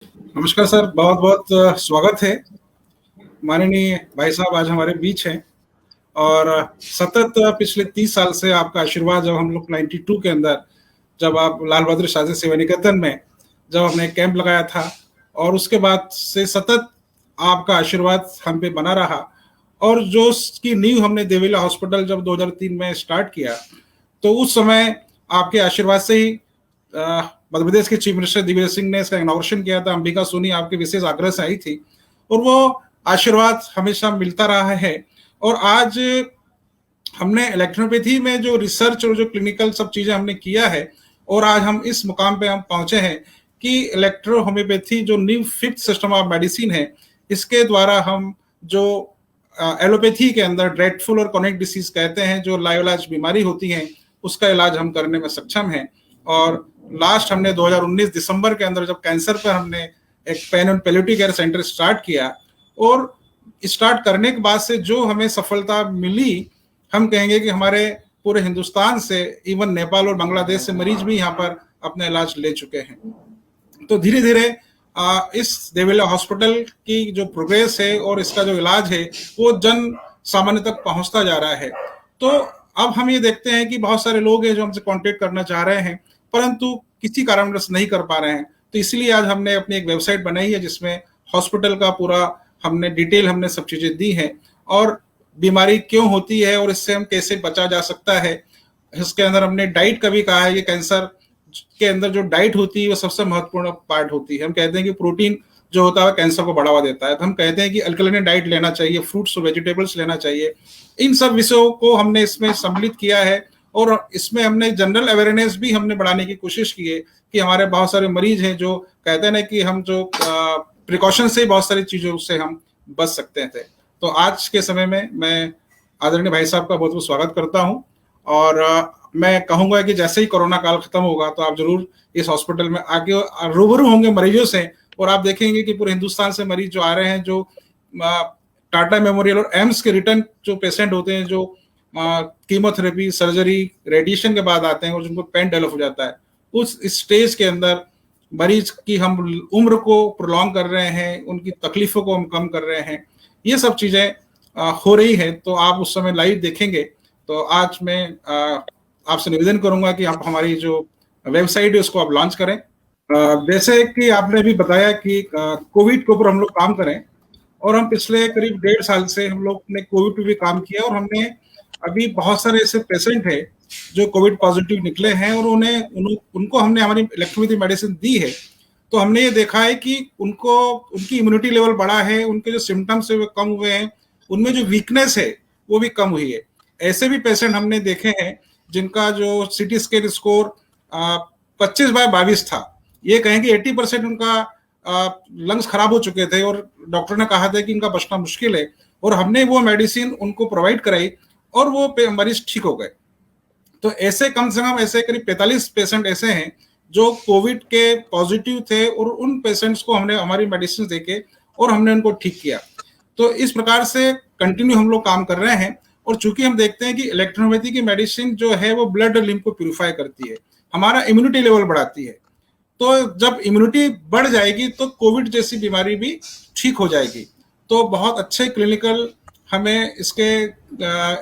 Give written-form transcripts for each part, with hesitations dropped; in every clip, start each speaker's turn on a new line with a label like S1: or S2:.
S1: नमस्कार सर, बहुत बहुत स्वागत है। माननीय भाई साहब आज हमारे बीच हैं और सतत पिछले 30 साल से आपका आशीर्वाद, जब हम लोग 92 के अंदर, जब आप लाल बहादुर शास्त्री सेवा निकेतन में जब हमने कैंप लगाया था, और उसके बाद से सतत आपका आशीर्वाद हम पे बना रहा। और जो उसकी नींव हमने देवीला हॉस्पिटल जब 2003 में स्टार्ट किया, तो उस समय आपके आशीर्वाद से ही मध्य प्रदेश के चीफ मिनिस्टर दिग्विजय सिंह ने इसका इनॉग्रेशन किया था। अंबिका सोनी आपके विशेष आग्रह से आई थी और वो आशीर्वाद हमेशा मिलता रहा है। और आज हमने इलेक्ट्रोपैथी में जो रिसर्च और जो क्लिनिकल सब चीजें हमने किया है, और आज हम इस मुकाम पे हम पहुंचे हैं कि इलेक्ट्रो होम्योपैथी जो new fifth system of medicine है, इसके द्वारा हम जो एलोपैथी के अंदर ड्रेडफुल और क्रोनिक डिसीज कहते हैं, जो लाइलाज बीमारी होती हैं, उसका इलाज हम करने में सक्षम हैं। और लास्ट हमने 2019 दिसंबर के अंदर जब कैंसर पर हमने एक pain and palliative care centre start किया, और स्टार्ट करने के बाद से जो हमें सफलता मिली, हम कहेंगे कि हमारे पूरे हिंदुस्तान से, इवन नेपाल और बांग्लादेश से मरीज भी यहाँ पर अपना इलाज ले चुके हैं। तो धीरे धीरे इस देवीला हॉस्पिटल की जो प्रोग्रेस है और इसका जो इलाज है, वो जन सामान्य तक पहुंचता जा रहा है। तो अब हम ये देखते हैं कि बहुत सारे लोग हैं जो हमसे कांटेक्ट करना चाह रहे हैं, परंतु किसी कारणवश नहीं कर पा रहे हैं। तो इसलिए आज हमने अपनी एक वेबसाइट बनाई है जिसमें हॉस्पिटल का पूरा हमने डिटेल, हमने सब चीजें दी हैं, और बीमारी क्यों होती है और इससे हम कैसे बचा जा सकता है। इसके अंदर हमने डाइट का भी कहा है कि कैंसर के अंदर जो डाइट होती है वो सबसे महत्वपूर्ण पार्ट होती है। हम कहते हैं कि प्रोटीन जो होता है कैंसर को बढ़ावा देता है, तो हम कहते हैं कि अल्कलाइन डाइट लेना चाहिए, फ्रूट्स और वेजिटेबल्स लेना चाहिए। इन सब विषयों को हमने इसमें सम्मिलित किया है, और इसमें हमने जनरल अवेयरनेस भी हमने बढ़ाने की कोशिश की है कि हमारे बहुत सारे मरीज हैं जो कहते हैं ना कि हम जो प्रिकॉशन से बहुत सारी चीजों से हम बच सकते थे। तो आज के समय में मैं आदरणीय भाई साहब का बहुत बहुत स्वागत करता हूं, और मैं कहूंगा कि जैसे ही कोरोना काल खत्म होगा तो आप जरूर इस हॉस्पिटल में आके रूबरू होंगे मरीजों से, और आप देखेंगे कि पूरे हिंदुस्तान से मरीज जो आ रहे हैं, जो टाटा मेमोरियल और एम्स के रिटर्न जो पेशेंट होते हैं, जो कीमोथेरेपी, सर्जरी, रेडिएशन के बाद आते हैं और जिनको पेन डेवलप हो जाता है, उस स्टेज के अंदर मरीज की हम उम्र को प्रोलॉन्ग कर रहे हैं, उनकी तकलीफों को हम कम कर रहे हैं। ये सब चीजें हो रही है, तो आप उस समय लाइव देखेंगे। तो आज मैं आपसे निवेदन करूंगा कि आप हमारी जो वेबसाइट है उसको आप लॉन्च करें। जैसे कि आपने भी बताया कि कोविड के ऊपर हम लोग काम करें, और हम पिछले करीब 1.5 साल से हम लोग ने कोविड पे भी काम किया, और हमने अभी बहुत सारे ऐसे पेशेंट हैं जो कोविड पॉजिटिव निकले हैं, और उनको हमने हमारी इलेक्ट्रोपैथी मेडिसिन दी है। तो हमने ये देखा है कि उनकी इम्यूनिटी लेवल बढ़ा है, उनके जो सिम्टम्स है वो कम हुए हैं, उनमें जो वीकनेस है वो भी कम हुई है। ऐसे भी पेशेंट हमने देखे हैं जिनका जो सिटी स्कैन स्कोर 25/22 था। ये कहें कि 80% उनका लंग्स खराब हो चुके थे, और डॉक्टर ने कहा था कि इनका बचना मुश्किल है, और हमने वो मेडिसिन उनको प्रोवाइड कराई और वो मरीज ठीक हो गए। तो ऐसे कम से कम ऐसे करीब 45 पेशेंट ऐसे हैं जो कोविड के पॉजिटिव थे, और उन पेशेंट्स को हमने हमारी मेडिसिन देके और हमने उनको ठीक किया। तो इस प्रकार से कंटिन्यू हम लोग काम कर रहे हैं। और चूंकि हम देखते हैं कि इलेक्ट्रोपैथी की मेडिसिन जो है वो ब्लड लिम्फ को प्यूरिफाई करती है, हमारा इम्यूनिटी लेवल बढ़ाती है। तो जब इम्यूनिटी बढ़ जाएगी तो कोविड जैसी बीमारी भी ठीक हो जाएगी। तो बहुत अच्छे क्लिनिकल हमें इसके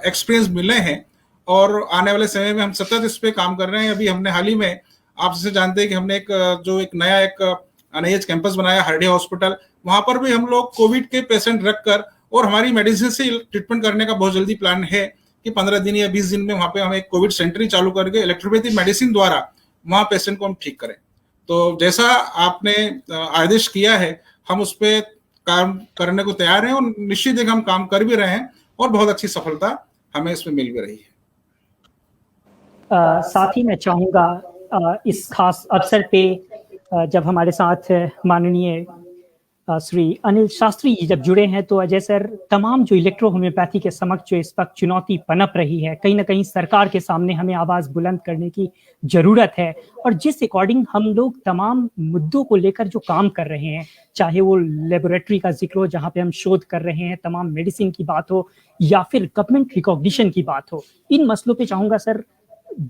S1: एक्सपीरियंस मिले हैं, और आने वाले समय में हम सतत इस पे काम कर रहे हैं। अभी हमने हाल ही में, आप जैसे जानते हैं कि हमने एक नया एनआईएच कैंपस बनाया, हरडे हॉस्पिटल। वहां पर भी हम लोग कोविड के पेशेंट रखकर और हमारी मेडिसिन से ट्रीटमेंट करने का बहुत जल्दी प्लान है कि 15 दिन या 20 दिन में वहां पे हम एक कोविड सेंटर ही चालू करके इलेक्ट्रोपैथी मेडिसिन द्वारा वहां पेशेंट को हम ठीक करें। तो जैसा आपने आदेश किया है, हम उस पर काम करने को तैयार हैं, और निश्चित है हम काम कर भी रहे हैं, और बहुत अच्छी सफलता हमें इसमें मिल भी रही है।
S2: साथ ही मैं चाहूँगा इस खास अवसर पे जब हमारे साथ माननीय श्री अनिल शास्त्री जी जब जुड़े हैं, तो अजय सर, तमाम जो इलेक्ट्रो होम्योपैथी के समक्ष जो इस वक्त चुनौती पनप रही है, कहीं ना कहीं सरकार के सामने हमें आवाज़ बुलंद करने की ज़रूरत है। और जिस अकॉर्डिंग हम लोग तमाम मुद्दों को लेकर जो काम कर रहे हैं, चाहे वो लेबोरेटरी का जिक्र हो जहाँ पे हम शोध कर रहे हैं, तमाम मेडिसिन की बात हो, या फिर गवर्नमेंट रिकॉग्निशन की बात हो, इन मसलों पर चाहूँगा सर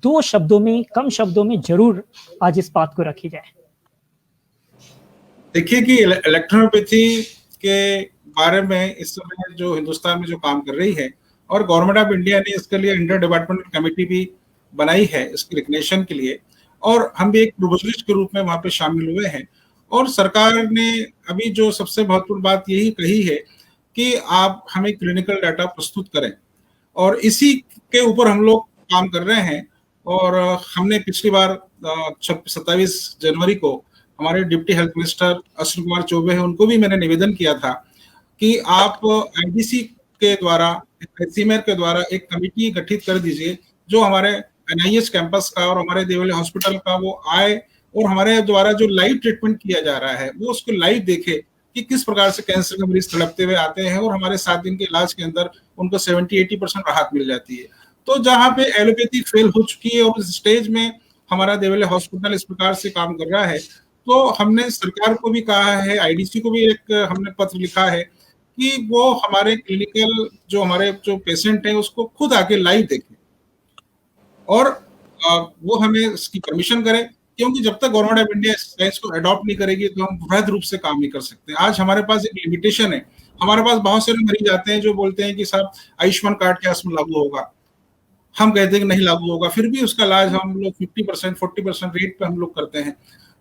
S2: 2 शब्दों में, कम शब्दों में जरूर आज इस बात को रखी जाए।
S1: देखिए कि इलेक्ट्रोपैथी के बारे में इस समय जो हिंदुस्तान में जो काम कर रही है, और गवर्नमेंट ऑफ इंडिया ने इसके लिए इंटर डिपार्टमेंटल कमेटी भी बनाई है इसकी रिकग्निशन के लिए, और हम भी एक प्रोपोजलिस्ट के रूप में वहां पे शामिल हुए हैं। और सरकार ने अभी जो सबसे महत्वपूर्ण बात यही कही है कि आप हमें क्लिनिकल डाटा प्रस्तुत करें, और इसी के ऊपर हम लोग काम कर रहे हैं। और हमने पिछली बार 27 जनवरी को हमारे deputy health minister Ashwini Kumar Choubey हैं, उनको भी मैंने निवेदन किया था कि आप आईडीसी के द्वारा, आईसीएमआर के द्वारा एक कमेटी गठित कर दीजिए जो हमारे एनआईएच कैंपस का और हमारे देवली हॉस्पिटल का वो आए, और हमारे द्वारा जो लाइव ट्रीटमेंट किया जा रहा है वो उसको लाइव देखे कि किस प्रकार से कैंसर के मरीज तड़पते हुए आते हैं, और हमारे 7 दिन के इलाज के अंदर उनको 70-80% राहत मिल जाती है। तो जहां पे एलोपैथी फेल हो चुकी है और इस स्टेज में हमारा देवली हॉस्पिटल इस प्रकार से काम कर रहा है, तो हमने सरकार को भी कहा है, आईडीसी को भी एक हमने पत्र लिखा है कि वो हमारे क्लिनिकल जो हमारे जो पेशेंट हैं उसको खुद आके लाइव देखें, और वो हमें इसकी परमिशन करें, क्योंकि जब तक गवर्नमेंट ऑफ इंडिया साइंस को अडॉप्ट नहीं करेगी तो हम वृहद रूप से काम नहीं कर सकते। आज हमारे पास एक लिमिटेशन है, हमारे पास बहुत सारे मरीज आते हैं जो बोलते हैं कि साहब आयुष्मान कार्ड क्या इसमें लागू होगा, हम कहते हैं कि नहीं लागू होगा, फिर भी उसका इलाज हम लोग 50% 40% रेट पे हम लोग करते हैं।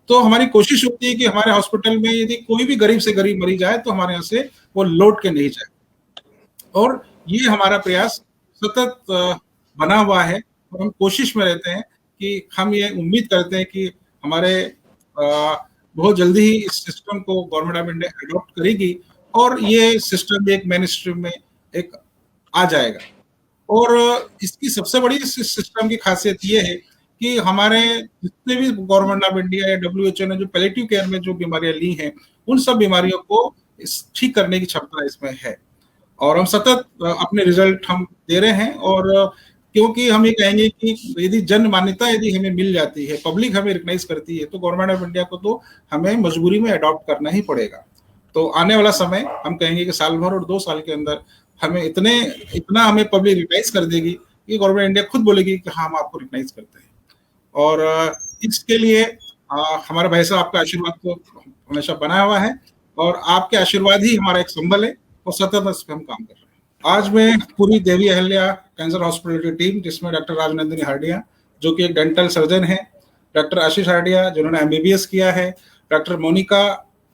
S1: तो हमारी कोशिश होती है कि हमारे हॉस्पिटल में यदि कोई भी गरीब से गरीब मरीज आए तो हमारे यहाँ से वो लौट के नहीं जाए, और ये हमारा प्रयास सतत बना हुआ है, और हम कोशिश में रहते हैं कि हम ये उम्मीद करते हैं कि हमारे बहुत जल्दी ही इस सिस्टम को गवर्नमेंट ऑफ इंडिया अडॉप्ट करेगी, और ये सिस्टम एक मेन स्ट्रीम में एक आ जाएगा। और इसकी सबसे बड़ी सिस्टम की खासियत ये है कि हमारे जितने भी गवर्नमेंट ऑफ इंडिया या डब्ल्यूएचओ ने जो पैलिएटिव केयर में जो बीमारियां ली हैं, उन सब बीमारियों को ठीक करने की क्षमता इसमें है, और हम सतत अपने रिजल्ट हम दे रहे हैं। और क्योंकि हम ये कहेंगे कि यदि जन मान्यता यदि हमें मिल जाती है, पब्लिक हमें रिकग्नाइज करती है, तो गवर्नमेंट ऑफ इंडिया को तो हमें मजबूरी में अडॉप्ट करना ही पड़ेगा। तो आने वाला समय हम कहेंगे कि साल भर और 2 साल के अंदर हमें इतना हमें पब्लिक रिकग्नाइज कर देगी कि गवर्नमेंट इंडिया खुद बोलेगी कि हाँ हम आपको रिकग्नाइज करते हैं। और इसके लिए हमारे भाई साहब आपका आशीर्वाद तो हमेशा बना हुआ है, और आपके आशीर्वाद ही हमारा एक संबल है, और सतत इस पर हम काम कर रहे हैं। आज मैं पूरी देवी अहिल्या कैंसर हॉस्पिटल की टीम, जिसमें डॉक्टर राजनंदिनी हार्डिया जो कि एक डेंटल सर्जन है, डॉक्टर आशीष हार्डिया जिन्होंने एमबीबीएस किया है, डॉक्टर मोनिका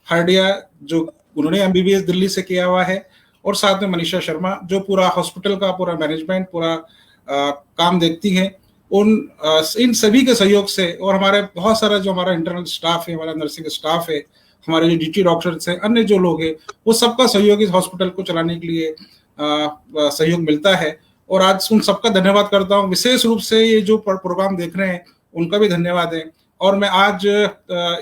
S1: हार्डिया जो उन्होंने एमबीबीएस दिल्ली से किया हुआ है, और साथ में मनीषा शर्मा जो पूरा हॉस्पिटल का पूरा मैनेजमेंट पूरा काम देखती हैं। इन सभी के सहयोग से, और हमारे बहुत सारा जो हमारा इंटरनल स्टाफ है, हमारा नर्सिंग स्टाफ है, हमारे जो ड्यूटी डॉक्टर्स हैं, अन्य जो लोग हैं, वो सबका सहयोग इस हॉस्पिटल को चलाने के लिए सहयोग मिलता है। और आज उन सबका धन्यवाद करता हूँ। विशेष रूप से ये जो प्रोग्राम देख रहे हैं उनका भी धन्यवाद है। और मैं आज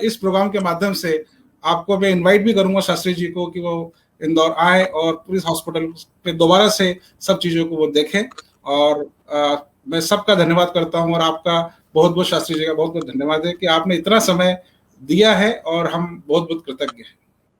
S1: इस प्रोग्राम के माध्यम से आपको मैं इनवाइट भी करूंगा शास्त्री जी को कि वो इंदौर आए और पुलिस हॉस्पिटल पे दोबारा से सब चीजों को वो देखें। और मैं सबका धन्यवाद करता हूं, और आपका बहुत बहुत शास्त्री जी का बहुत बहुत धन्यवाद है कि आपने इतना समय दिया है, और हम बहुत बहुत कृतज्ञ हैं।